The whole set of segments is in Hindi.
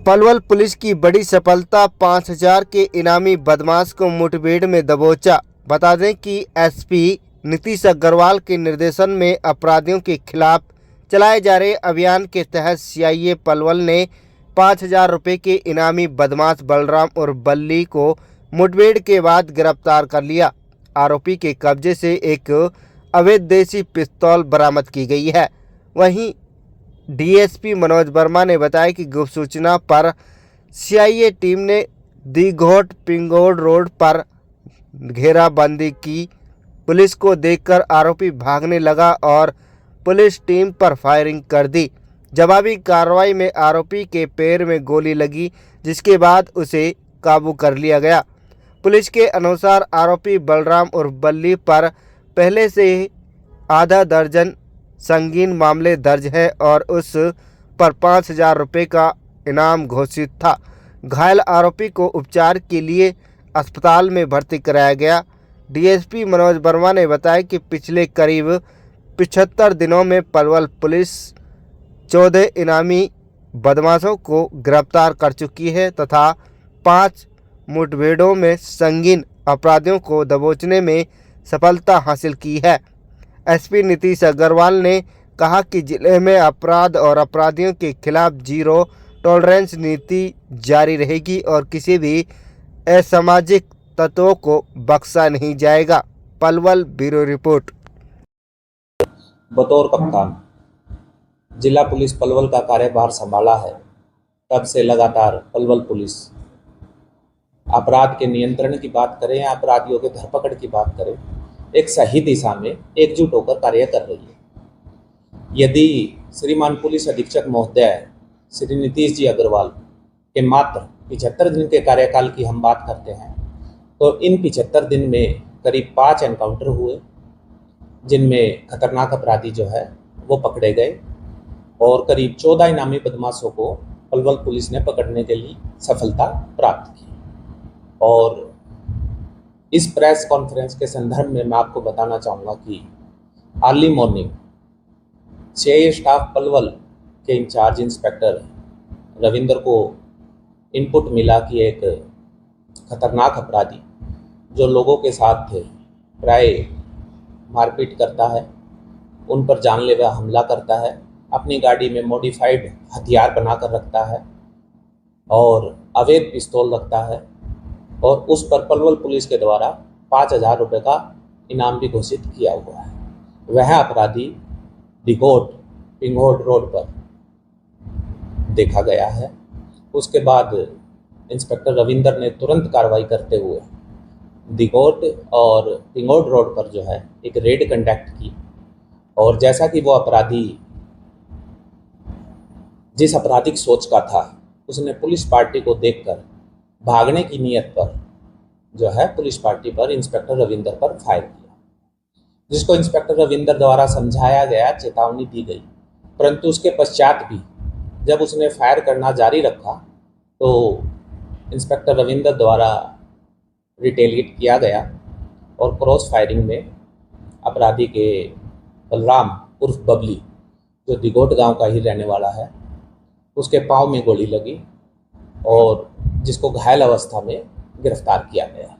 पलवल पुलिस की बड़ी सफलता, 5,000 के इनामी बदमाश को मुठभेड़ में दबोचा। बता दें कि एसपी नीतीश अग्रवाल के निर्देशन में अपराधियों के खिलाफ चलाए जा रहे अभियान के तहत सीआईए पलवल ने 5,000 रुपये के इनामी बदमाश बलराम और बल्ली को मुठभेड़ के बाद गिरफ्तार कर लिया। आरोपी के कब्जे से एक अवैध देसी पिस्तौल बरामद की गई है। वहीं डीएसपी मनोज वर्मा ने बताया कि गुप्त सूचना पर सीआईए टीम ने दिघोट पिंगोड रोड पर घेराबंदी की। पुलिस को देखकर आरोपी भागने लगा और पुलिस टीम पर फायरिंग कर दी। जवाबी कार्रवाई में आरोपी के पैर में गोली लगी, जिसके बाद उसे काबू कर लिया गया। पुलिस के अनुसार आरोपी बलराम और बल्ली पर पहले से ही आधा दर्जन संगीन मामले दर्ज है और उस पर 5,000 रुपये का इनाम घोषित था। घायल आरोपी को उपचार के लिए अस्पताल में भर्ती कराया गया। डीएसपी मनोज वर्मा ने बताया कि पिछले करीब 75 दिनों में पलवल पुलिस 14 इनामी बदमाशों को गिरफ्तार कर चुकी है तथा 5 मुठभेड़ों में संगीन अपराधियों को दबोचने में सफलता हासिल की है। एसपी नीतीश अग्रवाल ने कहा कि जिले में अपराध और अपराधियों के खिलाफ जीरो टॉलरेंस नीति जारी रहेगी और किसी भी असामाजिक तत्वों को बख्शा नहीं जाएगा। Palwal bureau report. बतौर कप्तान जिला पुलिस पलवल का कार्यभार संभाला है, तब से लगातार पलवल पुलिस अपराध के नियंत्रण की बात करें या अपराधियों के धरपकड़ की बात करें, एक सही दिशा में एकजुट होकर कार्य कर रही है। यदि श्रीमान पुलिस अधीक्षक महोदय श्री नीतीश जी अग्रवाल के मात्र 75 दिन के कार्यकाल की हम बात करते हैं, तो इन 75 दिन में करीब 5 एनकाउंटर हुए, जिनमें खतरनाक अपराधी जो है वो पकड़े गए और करीब 14 इनामी बदमाशों को पलवल पुलिस ने पकड़ने के लिए सफलता प्राप्त की। और इस प्रेस कॉन्फ्रेंस के संदर्भ में मैं आपको बताना चाहूँगा कि early morning CIA staff Palwal के इंचार्ज इंस्पेक्टर रविंदर को इनपुट मिला कि एक खतरनाक अपराधी जो लोगों के साथ प्राय मारपीट करता है, उन पर जानलेवा हमला करता है, अपनी गाड़ी में मॉडिफाइड हथियार बनाकर रखता है और अवैध पिस्तौल रखता है, और उस पर पलवल पुलिस के द्वारा 5,000 रुपये का इनाम भी घोषित किया हुआ है। वह अपराधी दिघोट पिंगोड रोड पर देखा गया है। उसके बाद इंस्पेक्टर रविंदर ने तुरंत कार्रवाई करते हुए दिघोट और पिंगोड रोड पर जो है एक रेड कंडक्ट की, और जैसा कि वो अपराधी जिस आपराधिक सोच का था, उसने पुलिस पार्टी को देखकर भागने की नियत पर जो है पुलिस पार्टी पर इंस्पेक्टर रविंदर पर फायर किया, जिसको इंस्पेक्टर रविंदर द्वारा समझाया गया, चेतावनी दी गई, परंतु उसके पश्चात भी जब उसने फायर करना जारी रखा तो इंस्पेक्टर रविंदर द्वारा रिटेलिएट किया गया और क्रॉस फायरिंग में अपराधी के बलराम उर्फ बबली, जो दिघोट गांव का ही रहने वाला है, उसके पाँव में गोली लगी और जिसको घायल अवस्था में गिरफ्तार किया गया।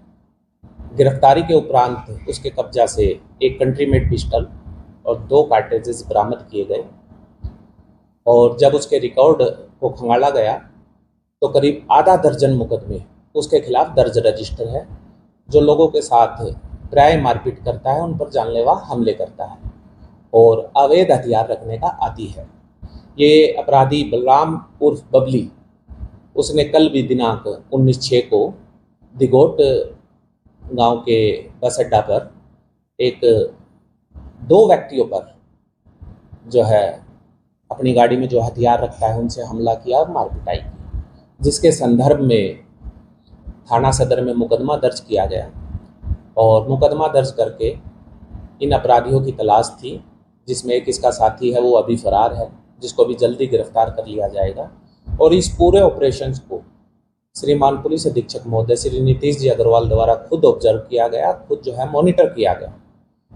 गिरफ्तारी के उपरांत उसके कब्जा से एक कंट्री मेड पिस्टल और 2 कार्ट्रिजेस बरामद किए गए, और जब उसके रिकॉर्ड को खंगाला गया तो करीब आधा दर्जन मुकदमे उसके खिलाफ दर्ज रजिस्टर है, जो लोगों के साथ प्राय मारपीट करता है, उन पर जानलेवा हमले करता है और अवैध हथियार रखने का आदी है। ये अपराधी बलराम उर्फ बबली, उसने कल भी दिनांक 19/6 को दिघोट गांव के बस अड्डा पर एक 2 व्यक्तियों पर जो है अपनी गाड़ी में जो हथियार रखता है उनसे हमला किया और मारपिटाई की, जिसके संदर्भ में थाना सदर में मुकदमा दर्ज किया गया और मुकदमा दर्ज करके इन अपराधियों की तलाश थी, जिसमें एक इसका साथी है वो अभी फरार है, जिसको भी जल्दी गिरफ्तार कर लिया जाएगा। और इस पूरे ऑपरेशंस को श्रीमान पुलिस अधीक्षक महोदय श्री नीतीश जी अग्रवाल द्वारा खुद ऑब्जर्व किया गया, खुद जो है मॉनिटर किया गया,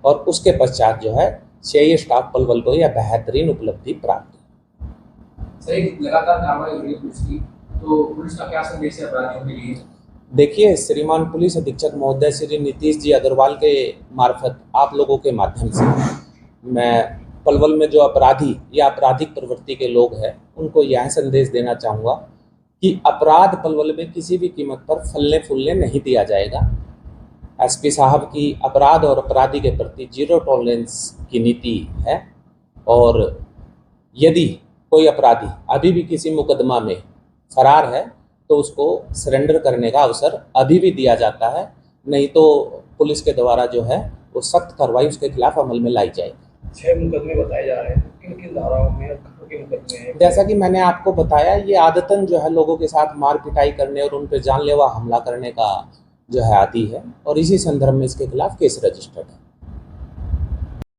और उसके पश्चात जो है सीआईए स्टाफ पलवल को यह बेहतरीन उपलब्धि प्राप्त हुई। सही लगातार कार्रवाई हो रही है पुलिस की, तो पुलिस का क्या संदेश है अपराधियों के लिए? देखिए, श्रीमान पुलिस अधीक्षक महोदय श्री नीतीश जी अग्रवाल के मार्फत आप लोगों के माध्यम से मैं पलवल में जो अपराधी या आपराधिक प्रवृत्ति के लोग हैं उनको यह संदेश देना चाहूँगा कि अपराध पलवल में किसी भी कीमत पर फलने फूलने नहीं दिया जाएगा। एसपी साहब की अपराध और अपराधी के प्रति जीरो टॉलरेंस की नीति है और यदि कोई अपराधी अभी भी किसी मुकदमा में फरार है तो उसको सरेंडर करने का अवसर अभी भी दिया जाता है, नहीं तो पुलिस के द्वारा जो है वो सख्त कार्रवाई उसके खिलाफ अमल में लाई जाएगी। 6 मुकदमे बताए जा रहे हैं, किन किन धाराओं में और कहाँ के मुकदमे हैं? जैसा कि मैंने आपको बताया, ये आदतन जो है लोगों के साथ मार पिटाई करने और उन पर जानलेवा हमला करने का जो है आदी है और इसी संदर्भ में इसके खिलाफ केस रजिस्टर्ड है।